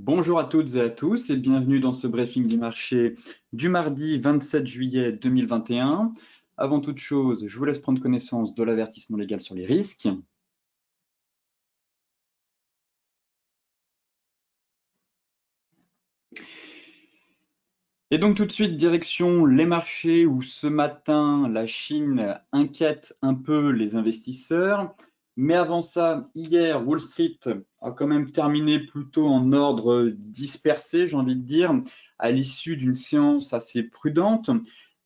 Bonjour à toutes et à tous et bienvenue dans ce briefing du marché du mardi 27 juillet 2021. Avant toute chose, je vous laisse prendre connaissance de l'avertissement légal sur les risques. Et donc tout de suite, direction les marchés où ce matin, la Chine inquiète un peu les investisseurs. Mais avant ça, hier, Wall Street a quand même terminé plutôt en ordre dispersé, j'ai envie de dire, à l'issue d'une séance assez prudente.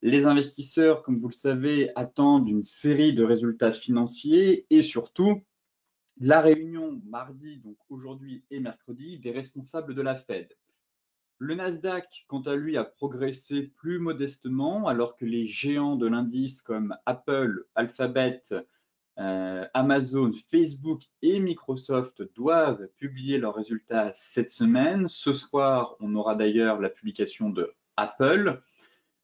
Les investisseurs, comme vous le savez, attendent une série de résultats financiers et surtout la réunion mardi, donc aujourd'hui et mercredi, des responsables de la Fed. Le Nasdaq, quant à lui, a progressé plus modestement, alors que les géants de l'indice comme Apple, Alphabet, Amazon, Facebook et Microsoft doivent publier leurs résultats cette semaine. Ce soir, on aura d'ailleurs la publication de Apple,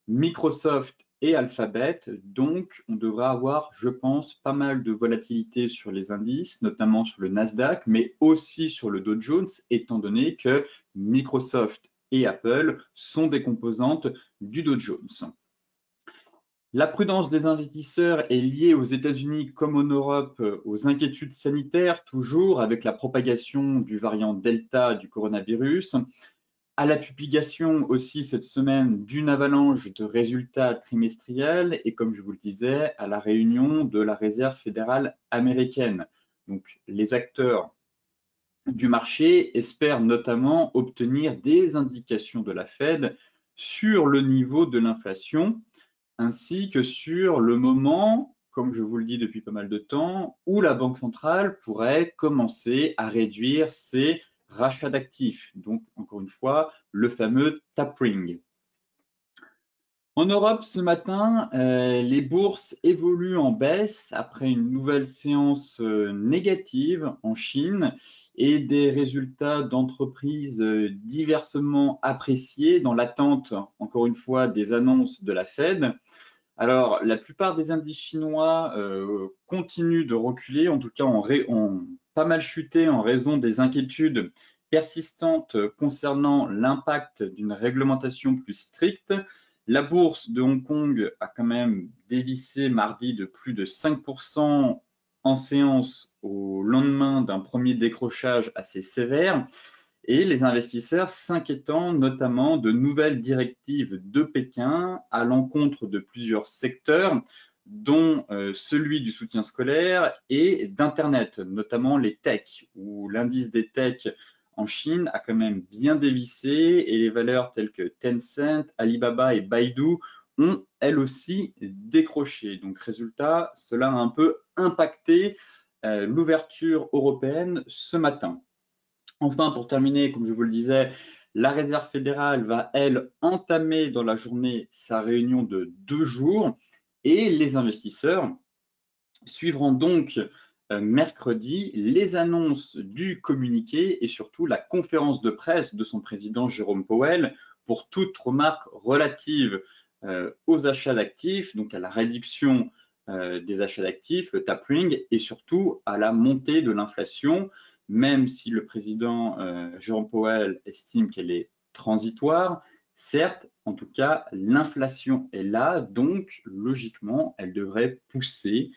Microsoft et Alphabet. Donc, on devrait avoir, je pense, pas mal de volatilité sur les indices, notamment sur le Nasdaq, mais aussi sur le Dow Jones, étant donné que Microsoft et Apple sont des composantes du Dow Jones. La prudence des investisseurs est liée aux États-Unis comme en Europe aux inquiétudes sanitaires, toujours avec la propagation du variant Delta du coronavirus, à la publication aussi cette semaine d'une avalanche de résultats trimestriels et, comme je vous le disais, à la réunion de la Réserve fédérale américaine. Donc, les acteurs du marché espèrent notamment obtenir des indications de la Fed sur le niveau de l'inflation ainsi que sur le moment, comme je vous le dis depuis pas mal de temps, où la Banque centrale pourrait commencer à réduire ses rachats d'actifs. Donc, encore une fois, le fameux tapering. En Europe, ce matin, les bourses évoluent en baisse après une nouvelle séance négative en Chine et des résultats d'entreprises diversement appréciés dans l'attente, encore une fois, des annonces de la Fed. Alors, la plupart des indices chinois continuent de reculer, en tout cas ont pas mal chuté en raison des inquiétudes persistantes concernant l'impact d'une réglementation plus stricte. La bourse de Hong Kong a quand même dévissé mardi de plus de 5% en séance au lendemain d'un premier décrochage assez sévère et les investisseurs s'inquiétant notamment de nouvelles directives de Pékin à l'encontre de plusieurs secteurs, dont celui du soutien scolaire et d'Internet, notamment les techs, où l'indice des techs en Chine a quand même bien dévissé et les valeurs telles que Tencent, Alibaba et Baidu ont elles aussi décroché. Donc résultat, cela a un peu impacté l'ouverture européenne ce matin. Enfin, pour terminer, comme je vous le disais, la Réserve fédérale va, elle, entamer dans la journée sa réunion de 2 jours et les investisseurs suivront donc mercredi les annonces du communiqué et surtout la conférence de presse de son président Jérôme Powell pour toute remarque relative aux achats d'actifs, donc à la réduction des achats d'actifs, le tapering, et surtout à la montée de l'inflation, même si le président Jérôme Powell estime qu'elle est transitoire. Certes, en tout cas, l'inflation est là, donc logiquement, elle devrait pousser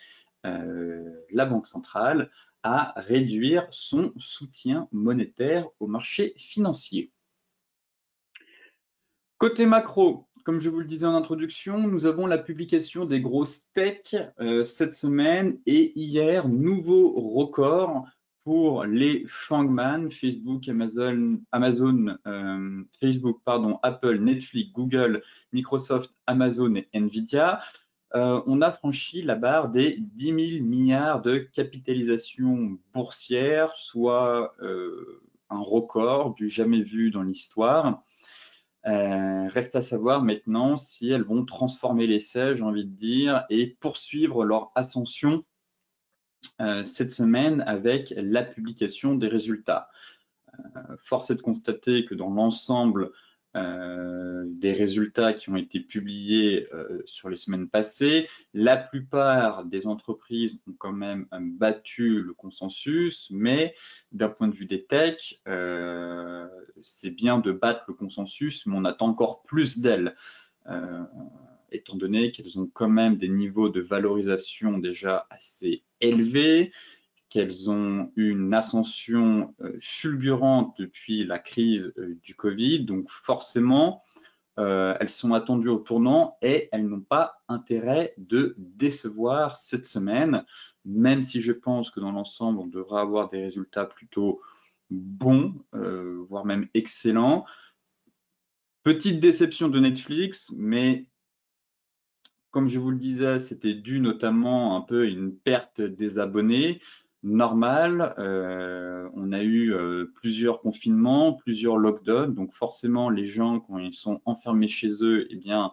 la Banque centrale à réduire son soutien monétaire au marché financier. Côté macro, comme je vous le disais en introduction, nous avons la publication des grosses tech cette semaine et hier, nouveau record pour les Fangman, Facebook, Facebook, Apple, Netflix, Google, Microsoft, Amazon et Nvidia. On a franchi la barre des 10 000 milliards de capitalisation boursière, soit un record du jamais vu dans l'histoire. Reste à savoir maintenant si elles vont transformer l'essai, j'ai envie de dire, et poursuivre leur ascension cette semaine avec la publication des résultats. Force est de constater que dans l'ensemble des résultats qui ont été publiés sur les semaines passées, la plupart des entreprises ont quand même battu le consensus, mais d'un point de vue des techs, c'est bien de battre le consensus, mais on attend encore plus d'elles, étant donné qu'elles ont quand même des niveaux de valorisation déjà assez élevés, qu'elles ont une ascension fulgurante depuis la crise du Covid. Donc forcément, elles sont attendues au tournant et elles n'ont pas intérêt de décevoir cette semaine, même si je pense que dans l'ensemble, on devra avoir des résultats plutôt bons, voire même excellents. Petite déception de Netflix, mais comme je vous le disais, c'était dû notamment un peu à une perte des abonnés normale. On a eu plusieurs confinements, plusieurs lockdowns, donc forcément les gens, quand ils sont enfermés chez eux, eh bien,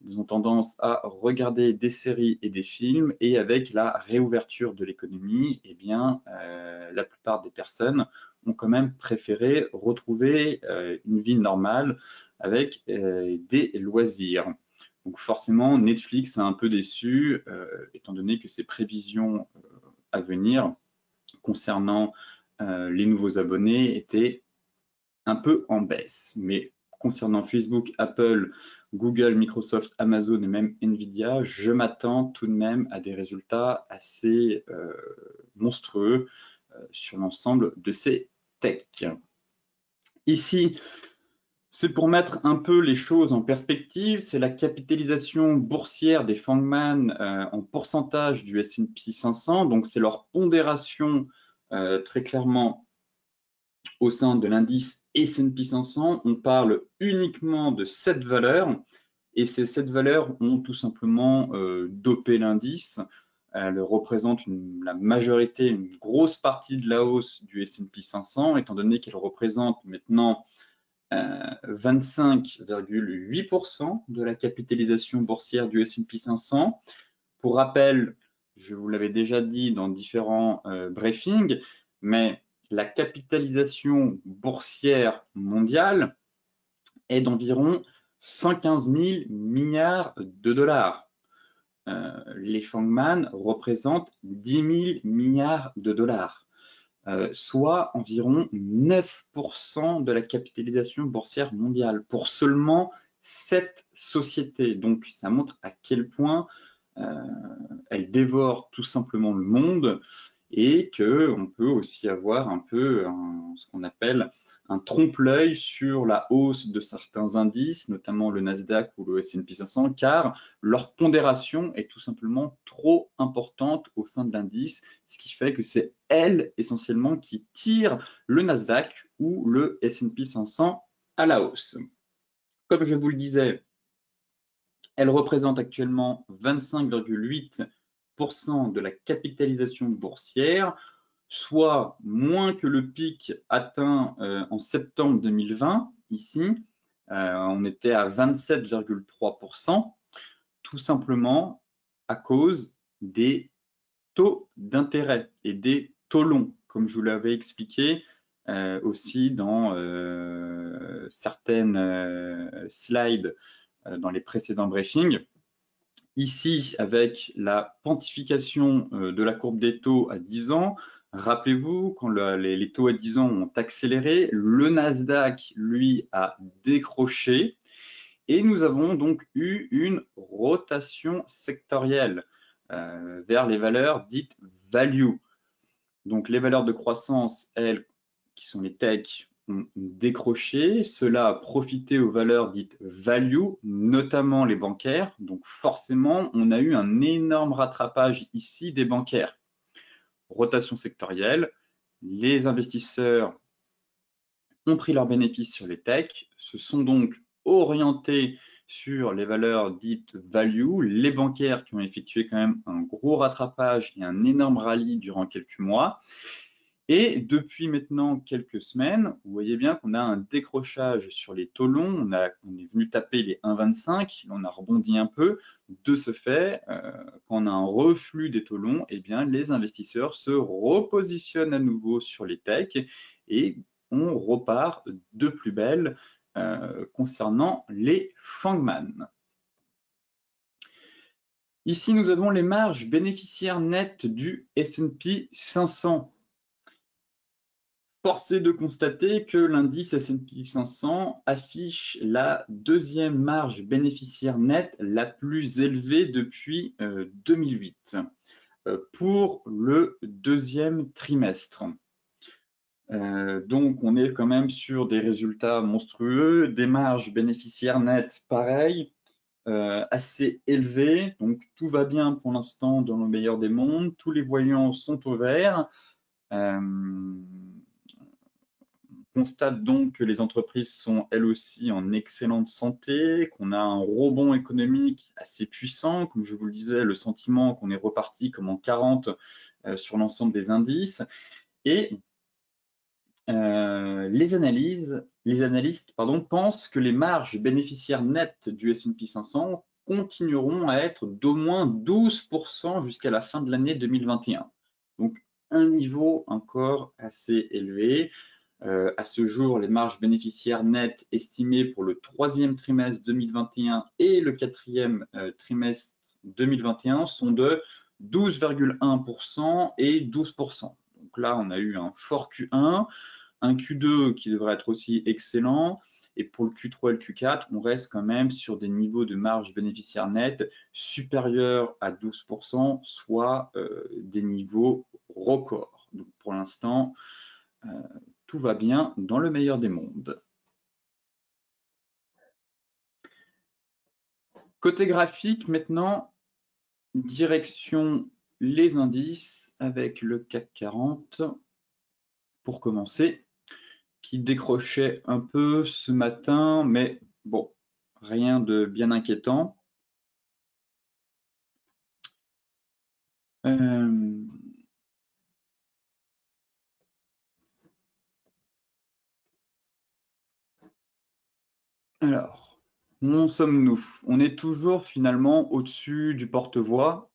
ils ont tendance à regarder des séries et des films, et avec la réouverture de l'économie, eh bien, la plupart des personnes ont quand même préféré retrouver une vie normale avec des loisirs. Donc forcément, Netflix a un peu déçu, étant donné que ses prévisions à venir concernant les nouveaux abonnés étaient un peu en baisse. Mais concernant Facebook, Apple, Google, Microsoft, Amazon et même Nvidia, je m'attends tout de même à des résultats assez monstrueux sur l'ensemble de ces techs. Ici, c'est pour mettre un peu les choses en perspective, c'est la capitalisation boursière des Fangman en pourcentage du S&P 500, donc c'est leur pondération très clairement au sein de l'indice S&P 500. On parle uniquement de 7 valeurs, et ces 7 valeurs ont tout simplement dopé l'indice. Elles représentent la majorité, une grosse partie de la hausse du S&P 500, étant donné qu'elles représentent maintenant 25,8% de la capitalisation boursière du S&P 500. Pour rappel, je vous l'avais déjà dit dans différents briefings, mais la capitalisation boursière mondiale est d'environ 115 000 milliards de dollars. Les Fangman représentent 10 000 milliards de dollars. Soit environ 9% de la capitalisation boursière mondiale pour seulement 7 sociétés. Donc ça montre à quel point elles dévorent tout simplement le monde, et qu'on peut aussi avoir un peu ce qu'on appelle un trompe-l'œil sur la hausse de certains indices, notamment le Nasdaq ou le S&P 500, car leur pondération est tout simplement trop importante au sein de l'indice, ce qui fait que c'est elle essentiellement qui tire le Nasdaq ou le S&P 500 à la hausse. Comme je vous le disais, elle représente actuellement 25,8% de la capitalisation boursière, soit moins que le pic atteint en septembre 2020. Ici, on était à 27,3%, tout simplement à cause des taux d'intérêt et des taux longs, comme je vous l'avais expliqué aussi dans certaines slides dans les précédents briefings. Ici, avec la quantification de la courbe des taux à 10 ans, rappelez-vous, quand les taux à 10 ans ont accéléré, le Nasdaq, lui, a décroché, et nous avons donc eu une rotation sectorielle vers les valeurs dites value. Donc les valeurs de croissance, elles, qui sont les techs, ont décroché. Cela a profité aux valeurs dites value, notamment les bancaires. Donc forcément, on a eu un énorme rattrapage ici des bancaires. Rotation sectorielle, les investisseurs ont pris leurs bénéfices sur les techs, se sont donc orientés sur les valeurs dites value, les bancaires qui ont effectué quand même un gros rattrapage et un énorme rallye durant quelques mois. Et depuis maintenant quelques semaines, vous voyez bien qu'on a un décrochage sur les taux longs. On est venu taper les 1,25, on a rebondi un peu. De ce fait, quand on a un reflux des taux longs, eh bien, les investisseurs se repositionnent à nouveau sur les techs, et on repart de plus belle concernant les Fangman. Ici, nous avons les marges bénéficiaires nettes du S&P 500. Force est de constater que l'indice S&P 500 affiche la deuxième marge bénéficiaire nette la plus élevée depuis 2008 pour le deuxième trimestre. Donc, on est quand même sur des résultats monstrueux, des marges bénéficiaires nettes pareilles, assez élevées. Donc, tout va bien pour l'instant dans le meilleur des mondes. Tous les voyants sont au vert. On constate donc que les entreprises sont elles aussi en excellente santé, qu'on a un rebond économique assez puissant. Comme je vous le disais, le sentiment qu'on est reparti comme en 40 sur l'ensemble des indices. Et les analystes pensent que les marges bénéficiaires nettes du S&P 500 continueront à être d'au moins 12% jusqu'à la fin de l'année 2021. Donc, un niveau encore assez élevé. À ce jour, les marges bénéficiaires nettes estimées pour le troisième trimestre 2021 et le quatrième trimestre 2021 sont de 12,1% et 12%. Donc là, on a eu un fort Q1, un Q2 qui devrait être aussi excellent. Et pour le Q3 et le Q4, on reste quand même sur des niveaux de marge bénéficiaire nette supérieurs à 12%, soit des niveaux records. Donc pour l'instant, tout va bien dans le meilleur des mondes. Côté graphique, maintenant, direction les indices avec le CAC 40 pour commencer, qui décrochait un peu ce matin, mais bon, rien de bien inquiétant. Alors, où en sommes-nous? On est toujours finalement au-dessus du porte-voix.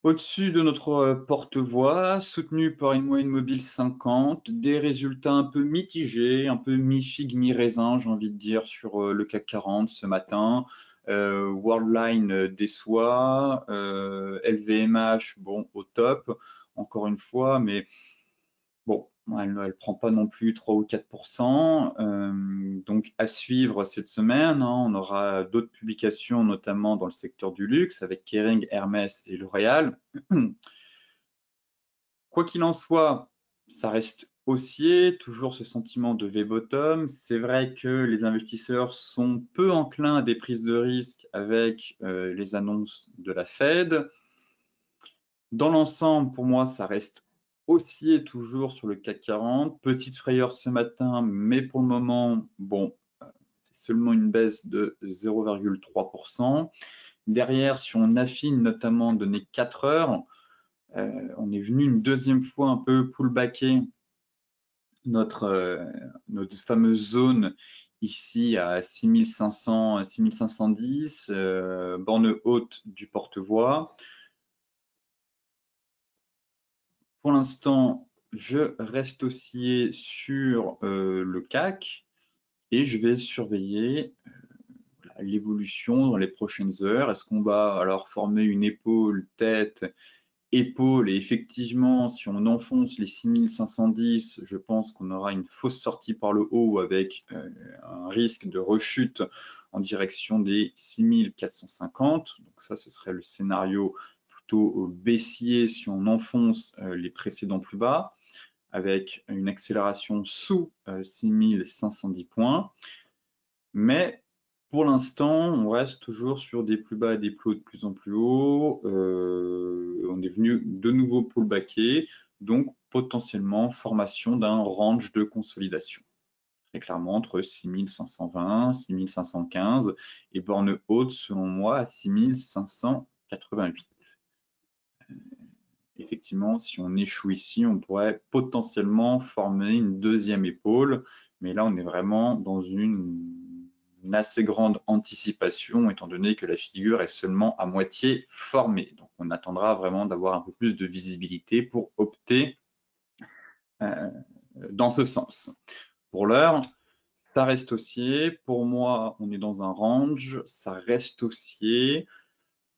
Au-dessus de notre porte-voix, soutenu par une moyenne mobile 50, des résultats un peu mitigés, un peu mi-figue, mi-raisin, j'ai envie de dire, sur le CAC 40 ce matin. Worldline déçoit, LVMH, bon, au top, encore une fois, mais bon, elle ne prend pas non plus 3 ou 4%. Donc, à suivre cette semaine, hein, on aura d'autres publications, notamment dans le secteur du luxe, avec Kering, Hermès et L'Oréal. Quoi qu'il en soit, ça reste haussier, toujours ce sentiment de V-bottom. C'est vrai que les investisseurs sont peu enclins à des prises de risque avec les annonces de la Fed. Dans l'ensemble, pour moi, ça reste haussier toujours sur le CAC 40. Petite frayeur ce matin, mais pour le moment, bon, c'est seulement une baisse de 0,3%. Derrière, si on affine notamment données 4 heures, on est venu une deuxième fois un peu pullbacker notre fameuse zone ici à 6500, 6510, borne haute du porte-voix. Pour l'instant, je reste haussier sur le CAC et je vais surveiller l'évolution dans les prochaines heures. Est-ce qu'on va alors former une épaule, tête, épaule? Et effectivement, si on enfonce les 6510, je pense qu'on aura une fausse sortie par le haut avec un risque de rechute en direction des 6450. Donc ça, ce serait le scénario plutôt baissier si on enfonce les précédents plus bas, avec une accélération sous 6510 points. Mais pour l'instant, on reste toujours sur des plus bas et des plus hauts de plus en plus haut. On est venu de nouveau pullbacker, donc potentiellement formation d'un range de consolidation. Très clairement entre 6520, 6515 et borne haute selon moi à 6588. Effectivement, si on échoue ici, on pourrait potentiellement former une deuxième épaule, mais là on est vraiment dans une assez grande anticipation étant donné que la figure est seulement à moitié formée. Donc on attendra vraiment d'avoir un peu plus de visibilité pour opter dans ce sens. Pour l'heure, ça reste haussier. Pour moi, on est dans un range, ça reste haussier.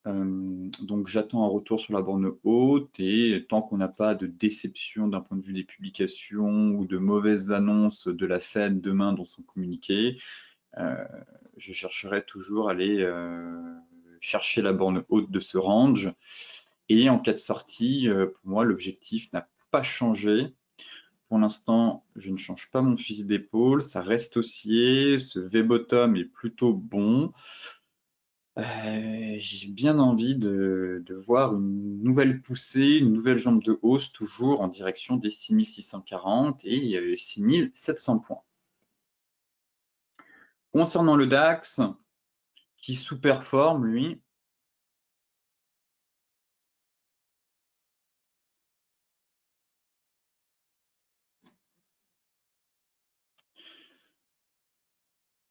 Donc j'attends un retour sur la borne haute et tant qu'on n'a pas de déception d'un point de vue des publications ou de mauvaises annonces de la Fed demain dans son communiqué, je chercherai toujours à aller chercher la borne haute de ce range. Et en cas de sortie, pour moi, l'objectif n'a pas changé. Pour l'instant, je ne change pas mon fusil d'épaule, ça reste haussier, ce V-bottom est plutôt bon. J'ai bien envie de voir une nouvelle poussée, une nouvelle jambe de hausse, toujours en direction des 6640 et 6700 points. Concernant le DAX, qui sous-performe, lui,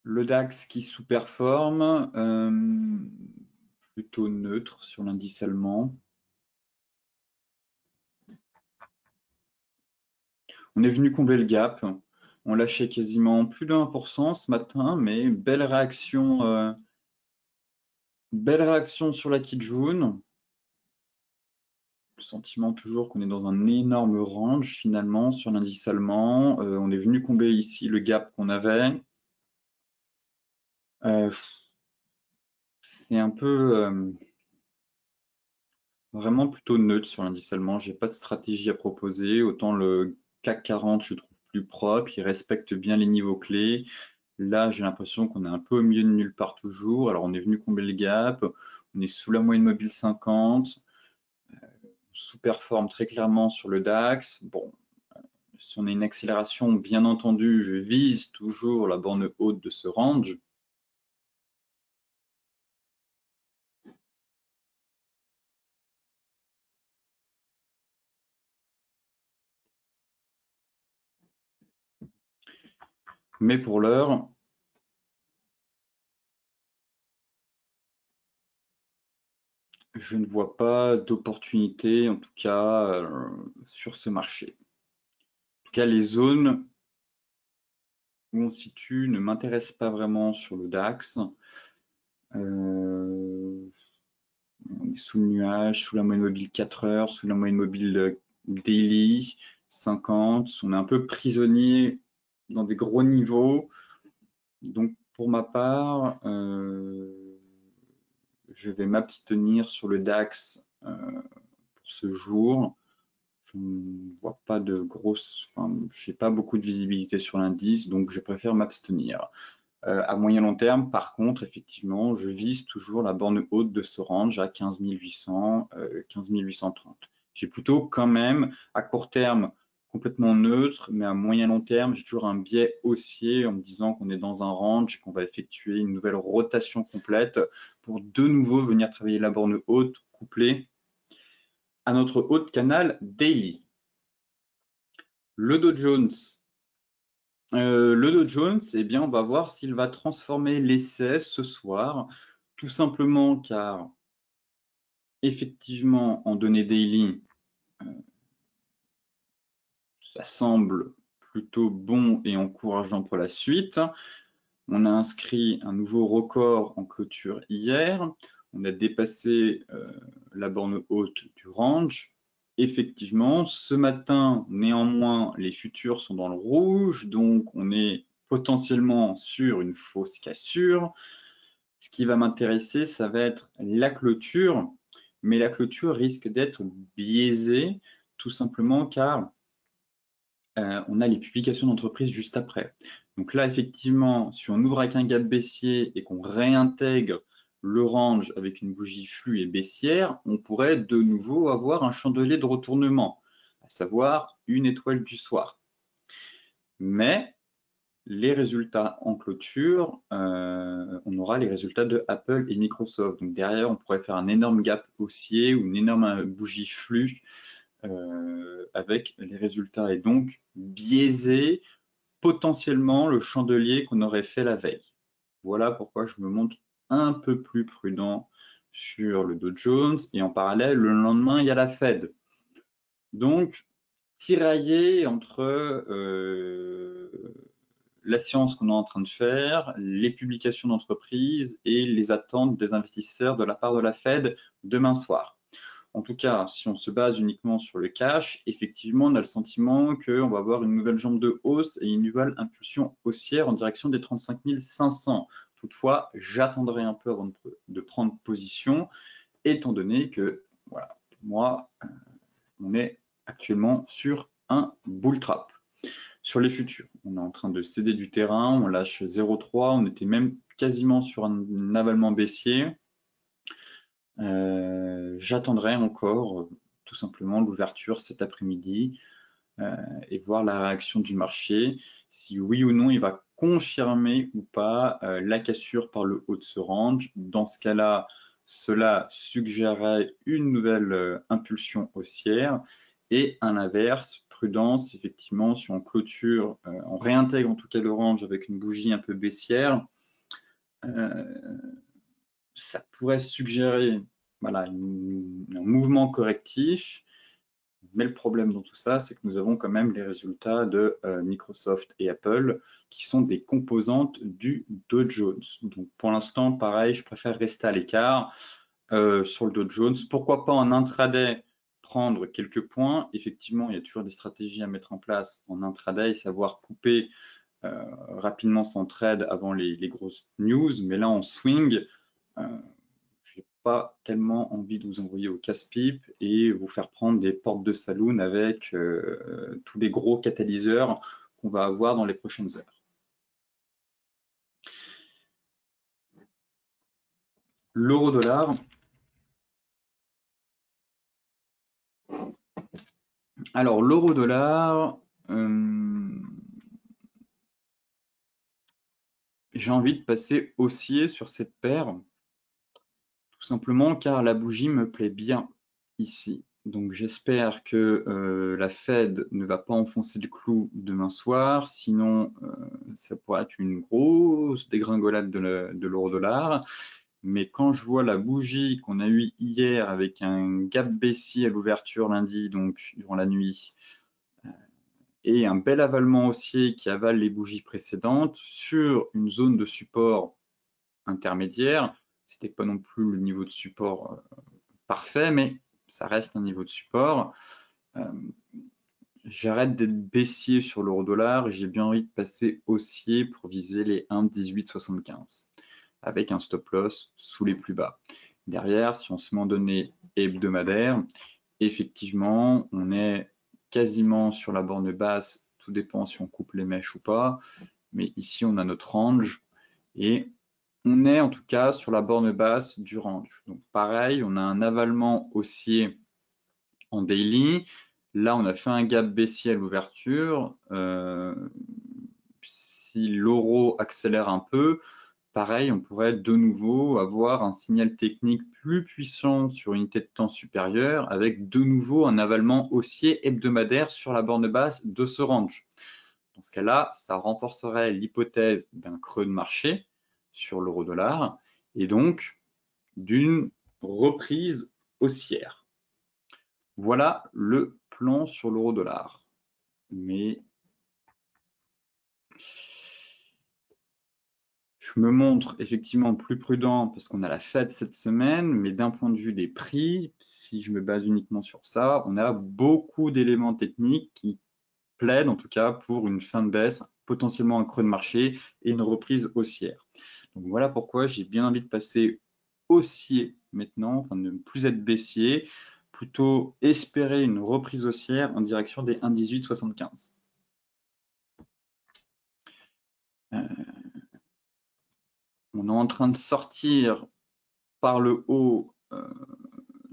le DAX qui sous-performe, plutôt neutre sur l'indice allemand. On est venu combler le gap. On lâchait quasiment plus de 1% ce matin, mais belle réaction sur la Kijun. Le sentiment toujours qu'on est dans un énorme range finalement sur l'indice allemand. On est venu combler ici le gap qu'on avait. C'est un peu vraiment plutôt neutre sur l'indice allemand. J'ai pas de stratégie à proposer. Autant le CAC 40, je trouve plus propre. Il respecte bien les niveaux clés. Là, j'ai l'impression qu'on est un peu au milieu de nulle part toujours. Alors, on est venu combler le gap. On est sous la moyenne mobile 50. On sous-performe très clairement sur le DAX. Bon, si on a une accélération, bien entendu, je vise toujours la borne haute de ce range. Mais pour l'heure, je ne vois pas d'opportunité, en tout cas, sur ce marché. En tout cas, les zones où on se situe ne m'intéressent pas vraiment sur le DAX. On est sous le nuage, sous la moyenne mobile 4 heures, sous la moyenne mobile daily 50. On est un peu prisonnier dans des gros niveaux. Donc, pour ma part, je vais m'abstenir sur le DAX pour ce jour. Je ne vois pas de grosses, j'ai pas beaucoup de visibilité sur l'indice, donc je préfère m'abstenir. À moyen long terme, par contre, effectivement, je vise toujours la borne haute de ce range à 15 800, 15 830. J'ai plutôt quand même, à court terme, complètement neutre, mais à moyen long terme, j'ai toujours un biais haussier en me disant qu'on est dans un range et qu'on va effectuer une nouvelle rotation complète pour de nouveau venir travailler la borne haute couplée à notre haut de canal daily. Le Dow Jones, eh bien, on va voir s'il va transformer l'essai ce soir, tout simplement car, effectivement, en données daily, ça semble plutôt bon et encourageant pour la suite. On a inscrit un nouveau record en clôture hier. On a dépassé la borne haute du range. Effectivement, ce matin, néanmoins, les futurs sont dans le rouge, donc on est potentiellement sur une fausse cassure. Ce qui va m'intéresser, ça va être la clôture, mais la clôture risque d'être biaisée, tout simplement car on a les publications d'entreprise juste après. Donc là, effectivement, si on ouvre avec un gap baissier et qu'on réintègre le range avec une bougie flux et baissière, on pourrait de nouveau avoir un chandelier de retournement, à savoir une étoile du soir. Mais les résultats en clôture, on aura les résultats de Apple et Microsoft. Donc derrière, on pourrait faire un énorme gap haussier ou une énorme bougie flux avec les résultats et donc biaiser potentiellement le chandelier qu'on aurait fait la veille. Voilà pourquoi je me montre un peu plus prudent sur le Dow Jones et en parallèle, le lendemain, il y a la Fed. Donc, tirailler entre la séance qu'on est en train de faire, les publications d'entreprises et les attentes des investisseurs de la part de la Fed demain soir. En tout cas, si on se base uniquement sur le cash, effectivement, on a le sentiment qu'on va avoir une nouvelle jambe de hausse et une nouvelle impulsion haussière en direction des 35 500. Toutefois, j'attendrai un peu avant de prendre position, étant donné que, voilà, pour moi, on est actuellement sur un bull trap. Sur les futurs, on est en train de céder du terrain, on lâche 0,3, on était même quasiment sur un avalement baissier. J'attendrai encore tout simplement l'ouverture cet après-midi et voir la réaction du marché, si oui ou non il va confirmer ou pas la cassure par le haut de ce range. Dans ce cas-là, cela suggérerait une nouvelle impulsion haussière et à l'inverse, prudence, effectivement, si on clôture, on réintègre en tout cas le range avec une bougie un peu baissière, ça pourrait suggérer voilà, un mouvement correctif. Mais le problème dans tout ça, c'est que nous avons quand même les résultats de Microsoft et Apple qui sont des composantes du Dow Jones. Donc pour l'instant, pareil, je préfère rester à l'écart sur le Dow Jones. Pourquoi pas en intraday prendre quelques points? Effectivement, il y a toujours des stratégies à mettre en place en intraday, savoir couper rapidement son trade avant les grosses news. Mais là, en swing, je n'ai pas tellement envie de vous envoyer au casse-pipe et vous faire prendre des portes de saloon avec tous les gros catalyseurs qu'on va avoir dans les prochaines heures. L'euro-dollar. Alors, l'euro-dollar, j'ai envie de passer haussier sur cette paire, tout simplement car la bougie me plaît bien ici. Donc j'espère que la Fed ne va pas enfoncer le clou demain soir, sinon ça pourrait être une grosse dégringolade de l'euro-dollar. Mais quand je vois la bougie qu'on a eue hier avec un gap baissier à l'ouverture lundi, donc durant la nuit, et un bel avalement haussier qui avale les bougies précédentes sur une zone de support intermédiaire, c'était pas non plus le niveau de support parfait, mais ça reste un niveau de support. J'arrête d'être baissier sur l'euro-dollar et j'ai bien envie de passer haussier pour viser les 1,1875 avec un stop loss sous les plus bas. Derrière, si on se met en données hebdomadaires, effectivement, on est quasiment sur la borne basse, tout dépend si on coupe les mèches ou pas, mais ici on a notre range et on est en tout cas sur la borne basse du range. Donc pareil, on a un avalement haussier en daily. Là, on a fait un gap baissier à l'ouverture. Si l'euro accélère un peu, pareil, on pourrait de nouveau avoir un signal technique plus puissant sur une unité de temps supérieure avec de nouveau un avalement haussier hebdomadaire sur la borne basse de ce range. Dans ce cas-là, ça renforcerait l'hypothèse d'un creux de marché sur l'euro-dollar et donc d'une reprise haussière. Voilà le plan sur l'euro-dollar. Mais je me montre effectivement plus prudent parce qu'on a la Fed cette semaine, mais d'un point de vue des prix, si je me base uniquement sur ça, on a beaucoup d'éléments techniques qui plaident en tout cas pour une fin de baisse, potentiellement un creux de marché et une reprise haussière. Donc voilà pourquoi j'ai bien envie de passer haussier maintenant, enfin de ne plus être baissier, plutôt espérer une reprise haussière en direction des 1,1875. On est en train de sortir par le haut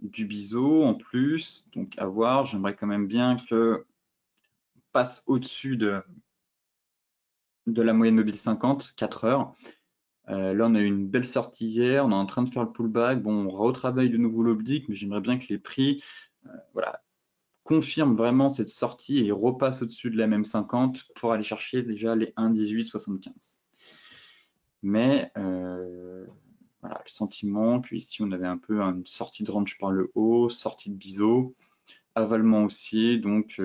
du biseau en plus, donc à voir, j'aimerais quand même bien que passe au-dessus de la moyenne mobile 50, 4 heures. Là, on a eu une belle sortie hier, on est en train de faire le pullback. Bon, on retravaille de nouveau l'oblique, mais j'aimerais bien que les prix voilà, confirment vraiment cette sortie et repassent au-dessus de la même 50 pour aller chercher déjà les 1,1875. Mais voilà, le sentiment qu'ici, on avait un peu une sortie de range par le haut, sortie de biseau, avalement haussier, donc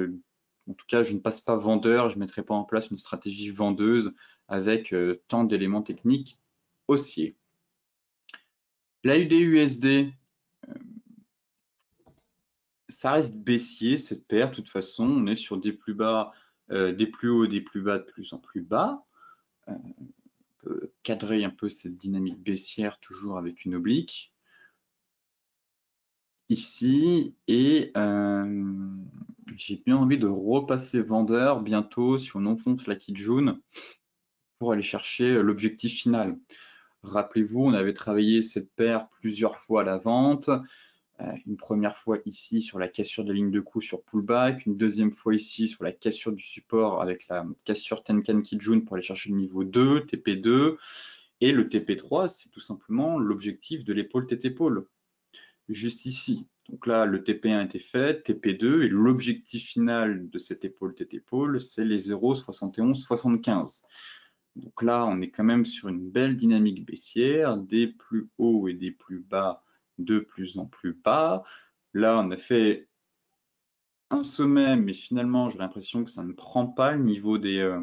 En tout cas, je ne passe pas vendeur, je ne mettrai pas en place une stratégie vendeuse avec tant d'éléments techniques haussiers. L'AUD-USD, ça reste baissier cette paire. De toute façon, on est sur des plus bas, des plus hauts, des plus bas, de plus en plus bas. On peut cadrer un peu cette dynamique baissière toujours avec une oblique ici, et j'ai bien envie de repasser vendeur bientôt si on enfonce la Kijun pour aller chercher l'objectif final. Rappelez-vous, on avait travaillé cette paire plusieurs fois à la vente. Une première fois ici sur la cassure de la ligne de coup sur pullback, une deuxième fois ici sur la cassure du support avec la cassure Tenkan Kijun pour aller chercher le niveau 2, TP2, et le TP3, c'est tout simplement l'objectif de l'épaule tête-épaule, juste ici. Donc là, le TP1 était fait, TP2, et l'objectif final de cette épaule tête-épaule, c'est les 0,7175. Donc là, on est quand même sur une belle dynamique baissière, des plus hauts et des plus bas de plus en plus bas. Là, on a fait un sommet, mais finalement, j'ai l'impression que ça ne prend pas le niveau des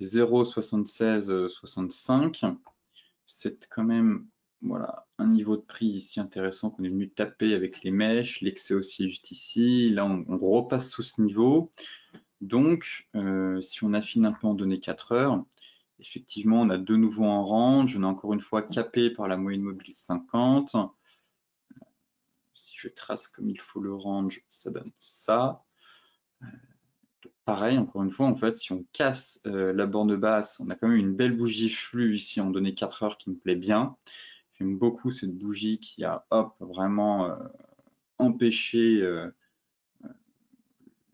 0,7665. C'est quand même voilà, un niveau de prix ici intéressant qu'on est venu taper avec les mèches. L'excès aussi est juste ici. Là, on repasse sous ce niveau. Donc, si on affine un peu en données 4 heures, effectivement, on a de nouveau en range. On est encore une fois capé par la moyenne mobile 50. Si je trace comme il faut le range, ça donne ça. Pareil, encore une fois, en fait, si on casse la borne basse, on a quand même une belle bougie flux ici en données 4 heures qui me plaît bien. J'aime beaucoup cette bougie qui a vraiment empêché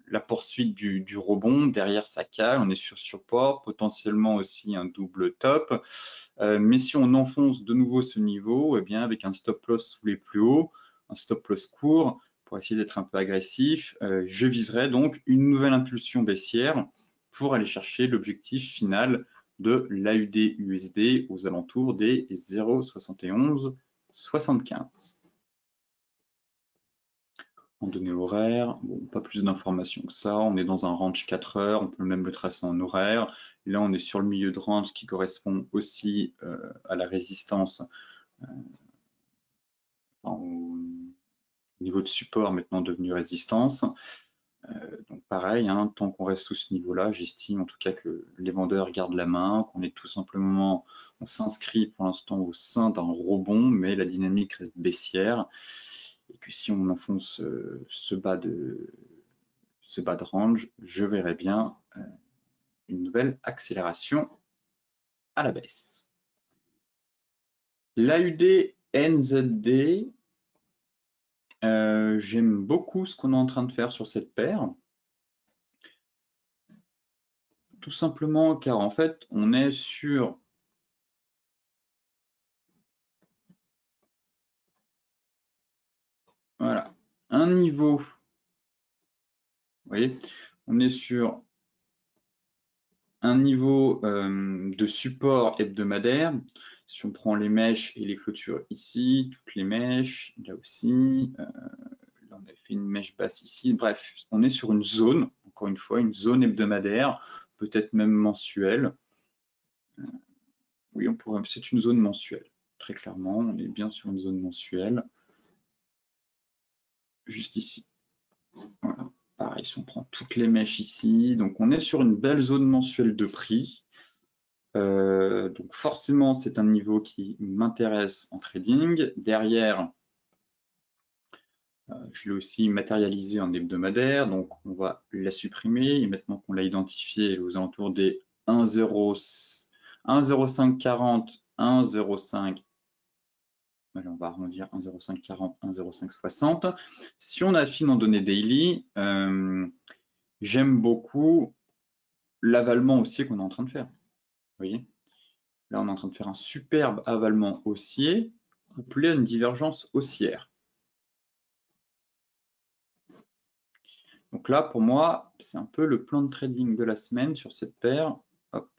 la poursuite du rebond. Derrière, ça cale, on est sur support, potentiellement aussi un double top. Mais si on enfonce de nouveau ce niveau, eh bien, avec un stop loss sous les plus hauts, un stop loss court, pour essayer d'être un peu agressif, je viserai donc une nouvelle impulsion baissière pour aller chercher l'objectif final de l'AUD-USD aux alentours des 0,7175. En données horaires, bon, pas plus d'informations que ça, on est dans un range 4 heures, on peut même le tracer en horaire. Là, on est sur le milieu de range qui correspond aussi à la résistance au niveau de support maintenant devenu résistance. Donc pareil, hein, tant qu'on reste sous ce niveau-là, j'estime en tout cas que les vendeurs gardent la main, qu'on est tout simplement, on s'inscrit pour l'instant au sein d'un rebond, mais la dynamique reste baissière. Et que si on enfonce ce bas de range, je verrai bien une nouvelle accélération à la baisse. L'AUD NZD, j'aime beaucoup ce qu'on est en train de faire sur cette paire. Tout simplement car en fait, on est sur voilà, un niveau. Vous voyez, on est sur un niveau de support hebdomadaire. Si on prend les mèches et les clôtures ici, toutes les mèches, là aussi, là on a fait une mèche basse ici. Bref, on est sur une zone, encore une fois, une zone hebdomadaire, peut-être même mensuelle. Oui, on pourrait, c'est une zone mensuelle. Très clairement, on est bien sur une zone mensuelle. Juste ici. Voilà. Pareil, si on prend toutes les mèches ici, donc on est sur une belle zone mensuelle de prix. Donc forcément, c'est un niveau qui m'intéresse en trading. Derrière, je l'ai aussi matérialisé en hebdomadaire, donc on va la supprimer. Et maintenant qu'on l'a identifié aux alentours des 1,0540, 1,05. Allez, on va arrondir 1,0540, 1,0560. Si on affine en données daily, j'aime beaucoup l'avalement haussier qu'on est en train de faire. Vous voyez, là, on est en train de faire un superbe avalement haussier couplé à une divergence haussière. Donc là, pour moi, c'est un peu le plan de trading de la semaine sur cette paire. Hop,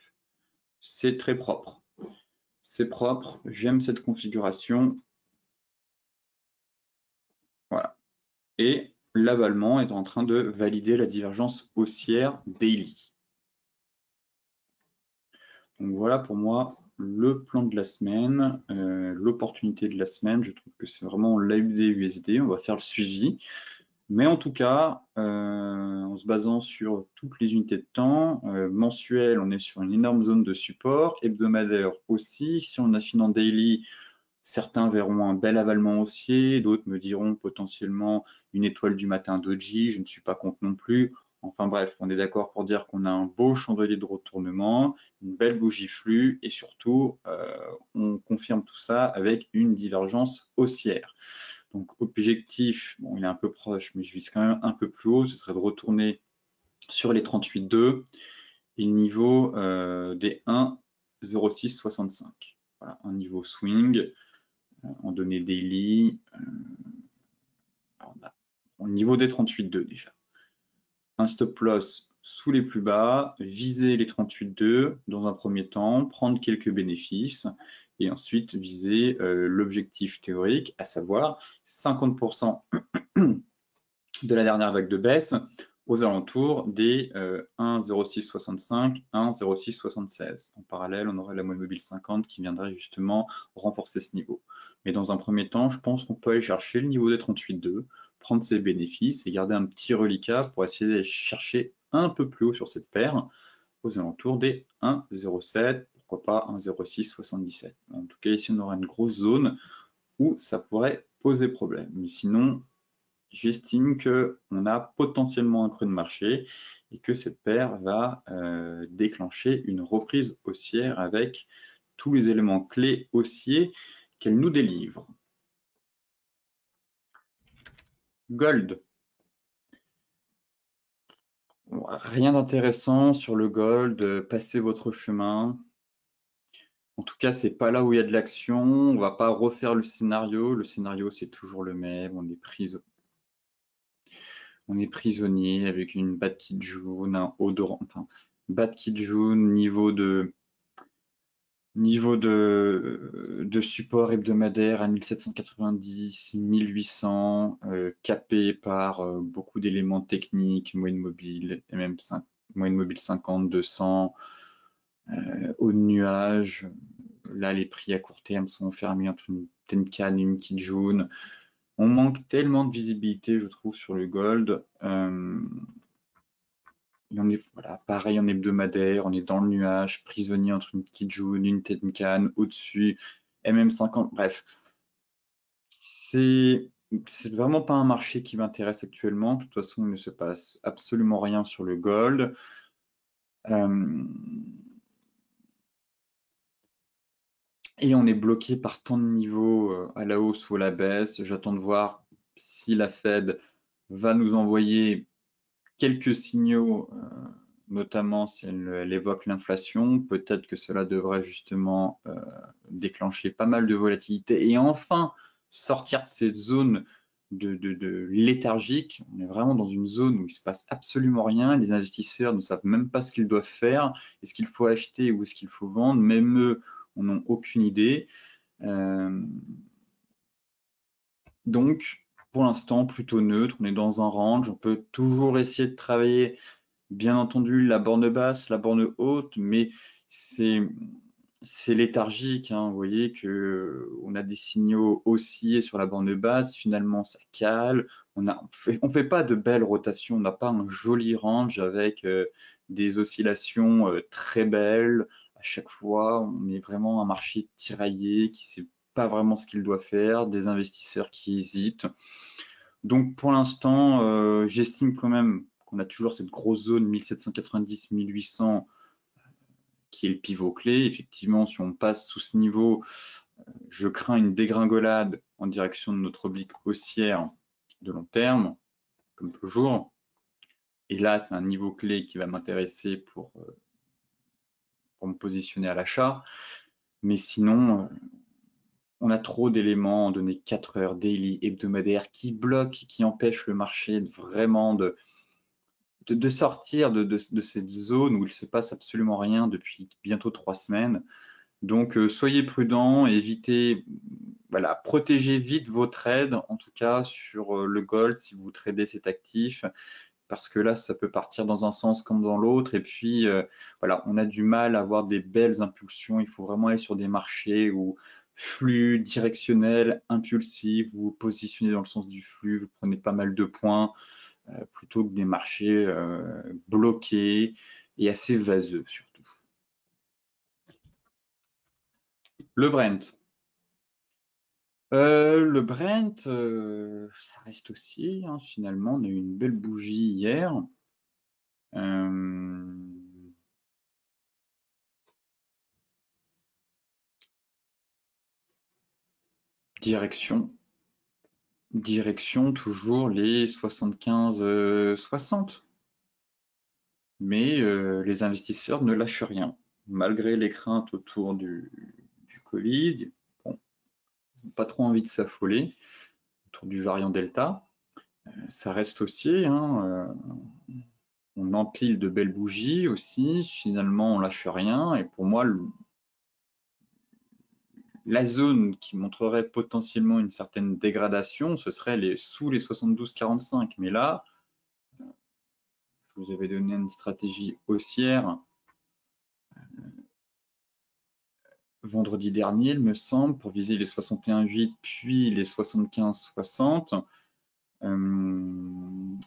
c'est très propre. C'est propre, j'aime cette configuration. Voilà. Et l'abalement est en train de valider la divergence haussière daily. Donc voilà pour moi le plan de la semaine, l'opportunité de la semaine. Je trouve que c'est vraiment l'AUD-USD. On va faire le suivi. Mais en tout cas, en se basant sur toutes les unités de temps, mensuel, on est sur une énorme zone de support, hebdomadaire aussi. Si on affine en daily, certains verront un bel avalement haussier, d'autres me diront potentiellement une étoile du matin doji, je ne suis pas contre non plus. Enfin bref, on est d'accord pour dire qu'on a un beau chandelier de retournement, une belle bougie flux et surtout, on confirme tout ça avec une divergence haussière. Donc objectif, bon, il est un peu proche, mais je vise quand même un peu plus haut, ce serait de retourner sur les 38,2 et le niveau des 1,0665. Voilà, un niveau swing en données daily. Au niveau des 38,2 déjà. Un stop loss sous les plus bas, viser les 38,2 dans un premier temps, prendre quelques bénéfices et ensuite viser l'objectif théorique, à savoir 50% de la dernière vague de baisse aux alentours des 1,0665, 1,0676. En parallèle, on aurait la moyenne mobile 50 qui viendrait justement renforcer ce niveau. Mais dans un premier temps, je pense qu'on peut aller chercher le niveau des 38,2, prendre ses bénéfices et garder un petit reliquat pour essayer d'aller chercher un peu plus haut sur cette paire, aux alentours des 1,07, pourquoi pas 1,0677. En tout cas, ici, on aura une grosse zone où ça pourrait poser problème. Mais sinon, j'estime qu'on a potentiellement un creux de marché et que cette paire va déclencher une reprise haussière avec tous les éléments clés haussiers qu'elle nous délivre. Gold. Bon, rien d'intéressant sur le gold, passez votre chemin. En tout cas, c'est pas là où il y a de l'action. On va pas refaire le scénario. Le scénario, c'est toujours le même. On est prisonnier avec une bas de Kijun, un haut de, enfin, bas de Kijun, niveau de support hebdomadaire à 1790, 1800, capé par beaucoup d'éléments techniques, moyenne mobile, et même moyenne mobile 50, 200, haut de nuage. Là, les prix à court terme sont fermés entre une Tenkan et une Kijun. On manque tellement de visibilité, je trouve, sur le gold. Voilà, pareil en hebdomadaire, on est dans le nuage, prisonnier entre une Kijun, une Tenkan, au-dessus, MM50, bref. C'est vraiment pas un marché qui m'intéresse actuellement. De toute façon, il ne se passe absolument rien sur le gold. Et on est bloqué par tant de niveaux à la hausse ou à la baisse. J'attends de voir si la Fed va nous envoyer quelques signaux, notamment si elle évoque l'inflation. Peut-être que cela devrait justement déclencher pas mal de volatilité et enfin sortir de cette zone de léthargique. On est vraiment dans une zone où il ne se passe absolument rien. Les investisseurs ne savent même pas ce qu'ils doivent faire. Est-ce qu'il faut acheter ou est-ce qu'il faut vendre? Même eux, on n'a aucune idée. Donc, pour l'instant, plutôt neutre. On est dans un range. On peut toujours essayer de travailler, bien entendu, la borne basse, la borne haute, mais c'est léthargique. Hein. Vous voyez qu'on a des signaux haussiers sur la borne basse. Finalement, ça cale. On fait pas de belles rotations. On n'a pas un joli range avec des oscillations très belles. À chaque fois, on est vraiment un marché tiraillé qui sait pas vraiment ce qu'il doit faire, des investisseurs qui hésitent. Donc pour l'instant, j'estime quand même qu'on a toujours cette grosse zone 1790-1800 qui est le pivot clé. Effectivement, si on passe sous ce niveau, je crains une dégringolade en direction de notre oblique haussière de long terme, comme toujours. Et là, c'est un niveau clé qui va m'intéresser pour me positionner à l'achat. Mais sinon, on a trop d'éléments en données 4 heures, daily, hebdomadaire, qui bloquent, qui empêchent le marché vraiment de sortir de cette zone où il se passe absolument rien depuis bientôt 3 semaines. Donc, soyez prudents, évitez, voilà, protégez vite vos trades, en tout cas sur le gold si vous tradez cet actif, parce que là, ça peut partir dans un sens comme dans l'autre. Et puis, voilà, on a du mal à avoir des belles impulsions. Il faut vraiment aller sur des marchés où flux directionnel, impulsif, vous vous positionnez dans le sens du flux, vous prenez pas mal de points, plutôt que des marchés bloqués et assez vaseux surtout. Le Brent. Le Brent, ça reste aussi, hein, finalement, on a eu une belle bougie hier. Direction toujours les 75-60. Mais les investisseurs ne lâchent rien, malgré les craintes autour du Covid. Bon, ils n'ont pas trop envie de s'affoler autour du variant Delta. Ça reste haussier, hein, on empile de belles bougies aussi, finalement on lâche rien. Et pour moi, la zone qui montrerait potentiellement une certaine dégradation, ce serait sous les 72,45. Mais là, je vous avais donné une stratégie haussière vendredi dernier, il me semble, pour viser les 61,8 puis les 75,60.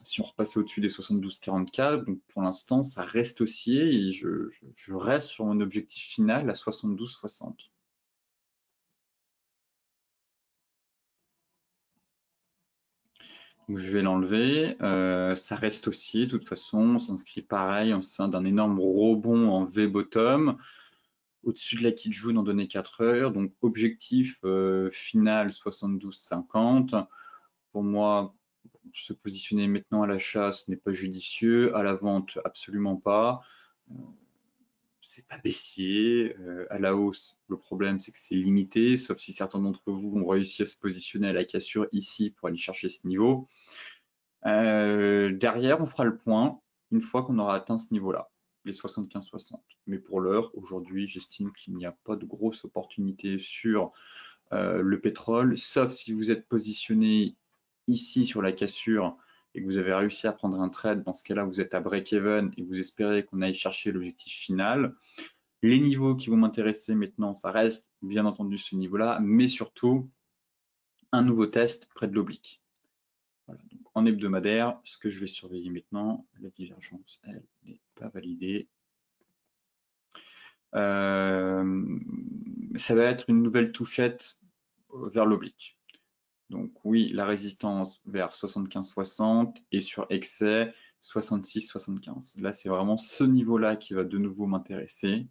Si on repassait au-dessus des 72,44, donc pour l'instant, ça reste haussier et je reste sur mon objectif final à 72,60. Donc je vais l'enlever. Ça reste haussier, de toute façon, on s'inscrit pareil au sein d'un énorme rebond en V-bottom au-dessus de la Kijun en données 4 heures. Donc objectif final 72,50. Pour moi, se positionner maintenant à l'achat, ce n'est pas judicieux. À la vente, absolument pas. C'est pas baissier. À la hausse, le problème, c'est que c'est limité, sauf si certains d'entre vous ont réussi à se positionner à la cassure ici pour aller chercher ce niveau. Derrière, on fera le point une fois qu'on aura atteint ce niveau-là, les 75-60. Mais pour l'heure, aujourd'hui, j'estime qu'il n'y a pas de grosse opportunité sur le pétrole, sauf si vous êtes positionné ici sur la cassure et que vous avez réussi à prendre un trade. Dans ce cas-là, vous êtes à break-even et vous espérez qu'on aille chercher l'objectif final. Les niveaux qui vont m'intéresser maintenant, ça reste bien entendu ce niveau-là, mais surtout un nouveau test près de l'oblique. Voilà, donc en hebdomadaire, ce que je vais surveiller maintenant, la divergence, elle n'est pas validée. Ça va être une nouvelle touchette vers l'oblique. Donc oui, la résistance vers 75-60 et sur excès 66-75. Là, c'est vraiment ce niveau-là qui va de nouveau m'intéresser.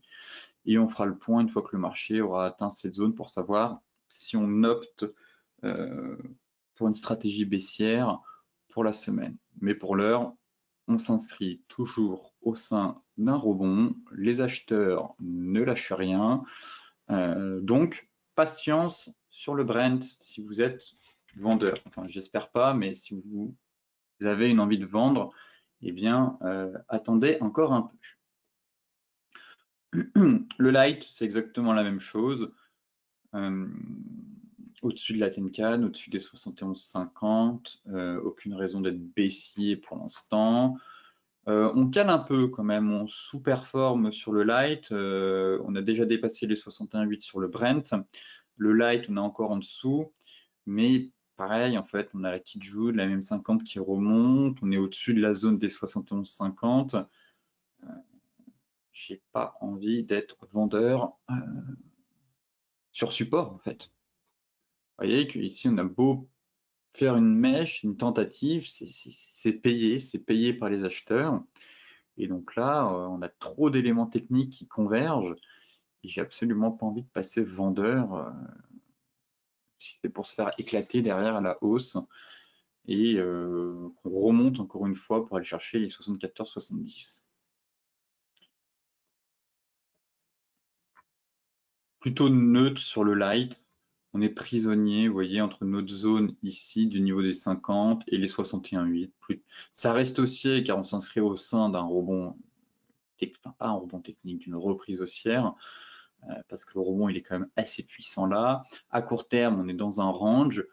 Et on fera le point une fois que le marché aura atteint cette zone pour savoir si on opte pour une stratégie baissière pour la semaine. Mais pour l'heure, on s'inscrit toujours au sein d'un rebond. Les acheteurs ne lâchent rien. Donc, patience sur le Brent si vous êtes vendeur. Enfin, j'espère pas, mais si vous avez une envie de vendre, eh bien, attendez encore un peu. Le light, c'est exactement la même chose. Au-dessus de la Tenkan, au-dessus des 71,50, aucune raison d'être baissier pour l'instant. On cale un peu quand même, on sous-performe sur le light, on a déjà dépassé les 61,8 sur le Brent. Le light, on est encore en dessous, mais pareil, en fait, on a la Kijun, la MM50 qui remonte, on est au-dessus de la zone des 71,50. J'ai pas envie d'être vendeur sur support, en fait. Vous voyez qu'ici, on a beau faire une mèche, une tentative, c'est payé par les acheteurs. Et donc là, on a trop d'éléments techniques qui convergent et j'ai absolument pas envie de passer vendeur si c'est pour se faire éclater derrière à la hausse et qu'on remonte encore une fois pour aller chercher les 74-70. Plutôt neutre sur le light. On est prisonnier, vous voyez, entre notre zone ici du niveau des 50 et les 61,8. Ça reste haussier car on s'inscrit au sein d'un rebond, enfin pas un rebond technique, d'une reprise haussière. parce que le rebond il est quand même assez puissant là. À court terme, on est dans un range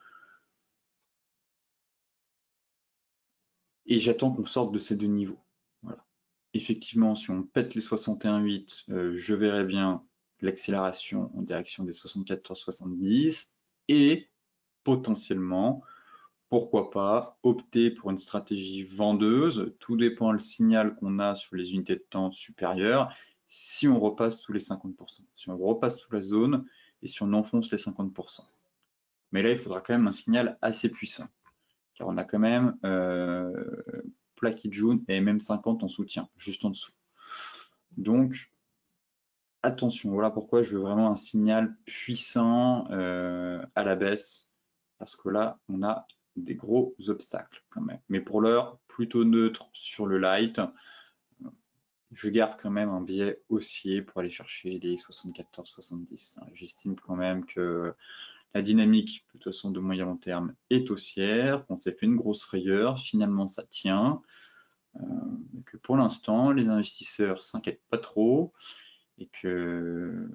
et j'attends qu'on sorte de ces deux niveaux. Voilà. Effectivement, si on pète les 61,8, je verrai bien l'accélération en direction des 74-70 et potentiellement, pourquoi pas, opter pour une stratégie vendeuse. Tout dépend le signal qu'on a sur les unités de temps supérieures. Si on repasse sous les 50%, si on repasse sous la zone et si on enfonce les 50%. Mais là, il faudra quand même un signal assez puissant, car on a quand même Plaquis June et MM50 en soutien, juste en dessous. Donc, attention, voilà pourquoi je veux vraiment un signal puissant à la baisse, parce que là, on a des gros obstacles quand même. Mais pour l'heure, plutôt neutre sur le light. Je garde quand même un biais haussier pour aller chercher les 74-70. J'estime quand même que la dynamique, de toute façon, de moyen long terme est haussière, qu'on s'est fait une grosse frayeur, finalement ça tient, que pour l'instant, les investisseurs s'inquiètent pas trop et que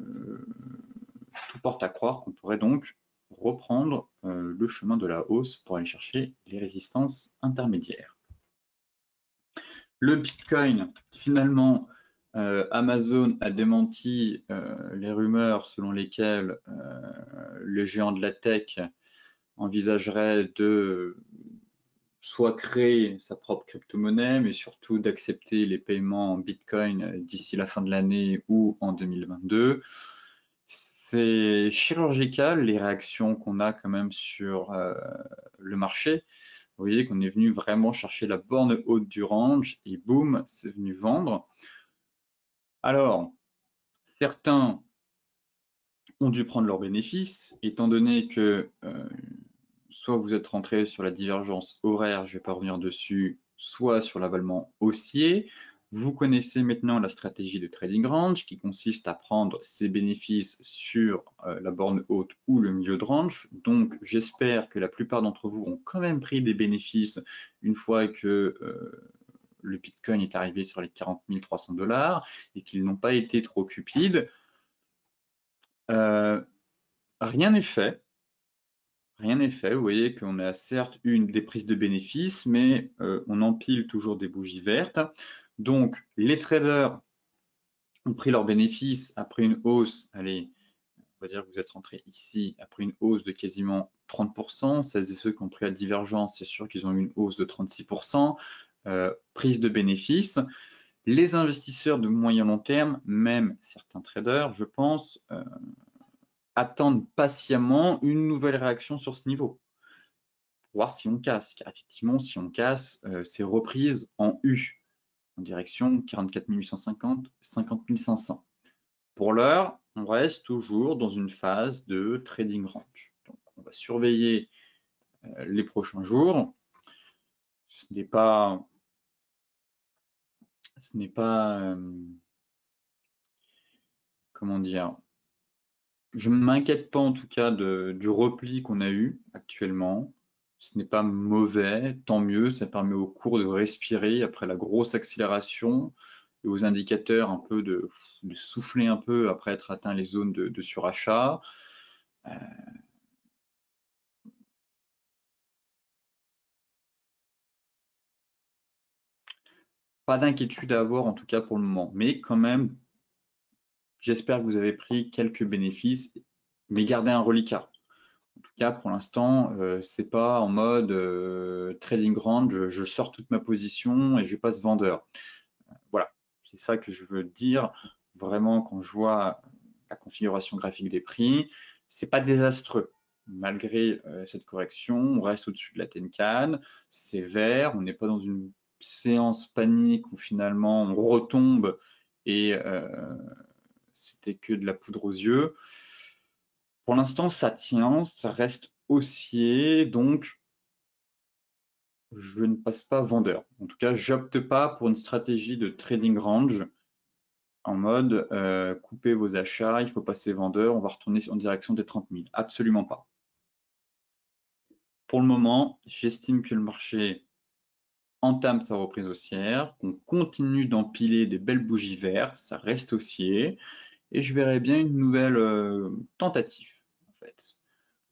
tout porte à croire qu'on pourrait donc reprendre le chemin de la hausse pour aller chercher les résistances intermédiaires. Le Bitcoin, finalement, Amazon a démenti les rumeurs selon lesquelles le géant de la tech envisagerait de soit créer sa propre crypto-monnaie, mais surtout d'accepter les paiements en Bitcoin d'ici la fin de l'année ou en 2022. C'est chirurgical les réactions qu'on a quand même sur le marché. Vous voyez qu'on est venu vraiment chercher la borne haute du range et boum, c'est venu vendre. Alors, certains ont dû prendre leurs bénéfices, étant donné que soit vous êtes rentré sur la divergence horaire, je ne vais pas revenir dessus, soit sur l'avalement haussier. Vous connaissez maintenant la stratégie de trading range qui consiste à prendre ses bénéfices sur la borne haute ou le milieu de range. Donc, j'espère que la plupart d'entre vous ont quand même pris des bénéfices une fois que le Bitcoin est arrivé sur les 40 300 $ et qu'ils n'ont pas été trop cupides. Rien n'est fait. Rien n'est fait. Vous voyez qu'on a certes eu des prises de bénéfices, mais on empile toujours des bougies vertes. Donc, les traders ont pris leurs bénéfices après une hausse. Allez, on va dire que vous êtes rentré ici après une hausse de quasiment 30%. Celles et ceux qui ont pris la divergence, c'est sûr qu'ils ont eu une hausse de 36%. Prise de bénéfices. Les investisseurs de moyen long terme, même certains traders, je pense, attendent patiemment une nouvelle réaction sur ce niveau, pour voir si on casse. Car effectivement, si on casse, c'est reprise en U, en direction 44 850, 50 500. Pour l'heure, on reste toujours dans une phase de trading range. Donc, on va surveiller les prochains jours. Ce n'est pas comment dire, je ne m'inquiète pas en tout cas du repli qu'on a eu actuellement. Ce n'est pas mauvais, tant mieux, ça permet au cours de respirer après la grosse accélération et aux indicateurs un peu de souffler un peu après être atteint les zones de surachat. Pas d'inquiétude à avoir en tout cas pour le moment, mais quand même, j'espère que vous avez pris quelques bénéfices, mais gardez un reliquat. En tout cas, pour l'instant, c'est pas en mode trading range, je sors toute ma position et je passe vendeur. Voilà, c'est ça que je veux dire vraiment quand je vois la configuration graphique des prix. C'est pas désastreux. Malgré cette correction, on reste au-dessus de la Tenkan, c'est vert, on n'est pas dans une séance panique où finalement on retombe et c'était que de la poudre aux yeux. Pour l'instant, ça tient, ça reste haussier, donc je ne passe pas vendeur. En tout cas, j'opte pas pour une stratégie de trading range en mode coupez vos achats, il faut passer vendeur, on va retourner en direction des 30 000. Absolument pas. Pour le moment, j'estime que le marché entame sa reprise haussière, qu'on continue d'empiler des belles bougies vertes, ça reste haussier, et je verrais bien une nouvelle tentative, en fait.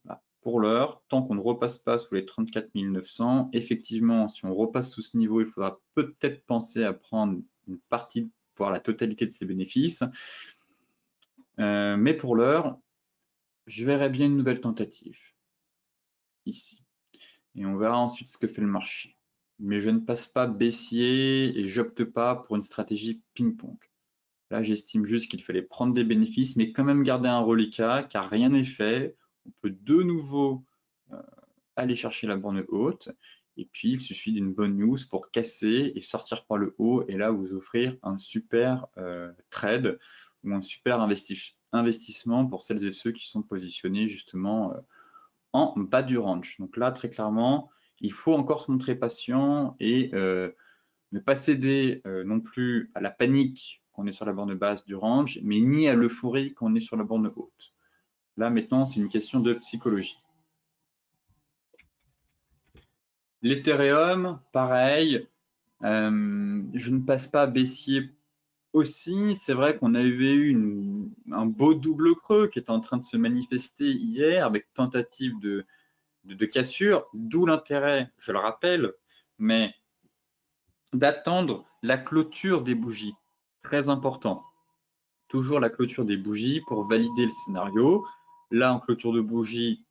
Voilà. Pour l'heure, tant qu'on ne repasse pas sous les 34 900, effectivement, si on repasse sous ce niveau, il faudra peut-être penser à prendre une partie, voire la totalité de ses bénéfices. Mais pour l'heure, je verrais bien une nouvelle tentative ici. Et on verra ensuite ce que fait le marché. Mais je ne passe pas baissier et j'opte pas pour une stratégie ping-pong. Là, j'estime juste qu'il fallait prendre des bénéfices, mais quand même garder un reliquat, car rien n'est fait. On peut de nouveau aller chercher la borne haute. Et puis, il suffit d'une bonne news pour casser et sortir par le haut et là vous offrir un super trade ou un super investissement pour celles et ceux qui sont positionnés justement en bas du range. Donc là, très clairement, il faut encore se montrer patient et ne pas céder non plus à la panique qu'on est sur la borne basse du range, mais ni à l'euphorie qu'on est sur la borne haute. Là, maintenant, c'est une question de psychologie. L'Ethereum, pareil, je ne passe pas baissier aussi. C'est vrai qu'on avait eu un beau double creux qui est en train de se manifester hier avec tentative de cassure, d'où l'intérêt, je le rappelle, mais d'attendre la clôture des bougies. Très important. Toujours la clôture des bougies pour valider le scénario. Là, en clôture de bougie,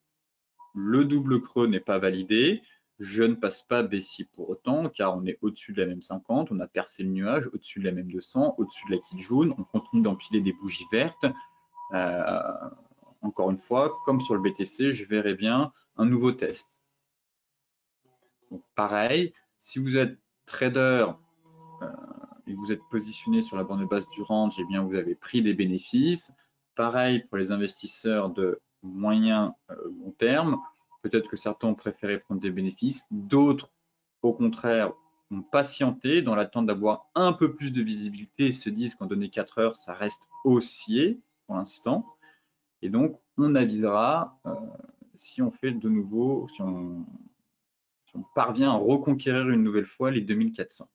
le double creux n'est pas validé. Je ne passe pas baissier pour autant, car on est au-dessus de la même 50, on a percé le nuage, au-dessus de la même 200, au-dessus de la quille jaune, on continue d'empiler des bougies vertes. Encore une fois, comme sur le BTC, je verrai bien un nouveau test. Donc, pareil, si vous êtes trader et vous êtes positionné sur la borne basse du range, eh bien vous avez pris des bénéfices. Pareil pour les investisseurs de moyen long terme. Peut-être que certains ont préféré prendre des bénéfices, d'autres, au contraire, ont patienté dans l'attente d'avoir un peu plus de visibilité et se disent qu'en donné 4 heures, ça reste haussier pour l'instant. Et donc, on avisera si on fait de nouveau, si on parvient à reconquérir une nouvelle fois les 2400.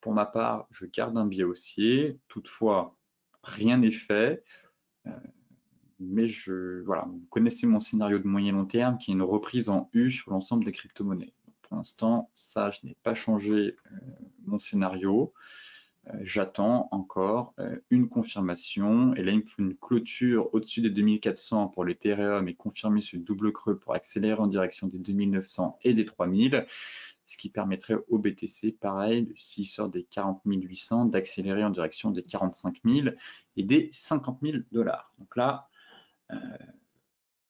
Pour ma part, je garde un biais haussier. Toutefois, rien n'est fait. Mais voilà, vous connaissez mon scénario de moyen long terme qui est une reprise en U sur l'ensemble des crypto-monnaies. Pour l'instant, ça, je n'ai pas changé mon scénario. J'attends encore une confirmation. Et là, il me faut une clôture au-dessus des 2400 pour l'Ethereum et confirmer ce double creux pour accélérer en direction des 2900 et des 3000. Ce qui permettrait au BTC, pareil, s'il sort des 40 800, d'accélérer en direction des 45 000 et des 50 000 $. Donc là,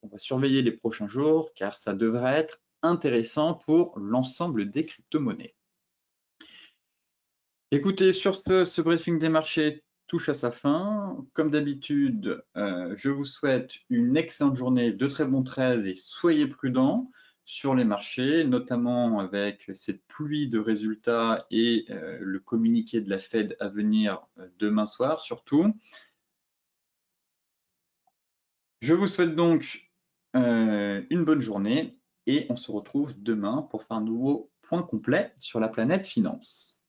on va surveiller les prochains jours car ça devrait être intéressant pour l'ensemble des crypto-monnaies. Écoutez, sur ce briefing des marchés touche à sa fin. Comme d'habitude, je vous souhaite une excellente journée, de très bons trades et soyez prudents sur les marchés, notamment avec cette pluie de résultats et le communiqué de la Fed à venir demain soir surtout. Je vous souhaite donc une bonne journée et on se retrouve demain pour faire un nouveau point complet sur la planète finance.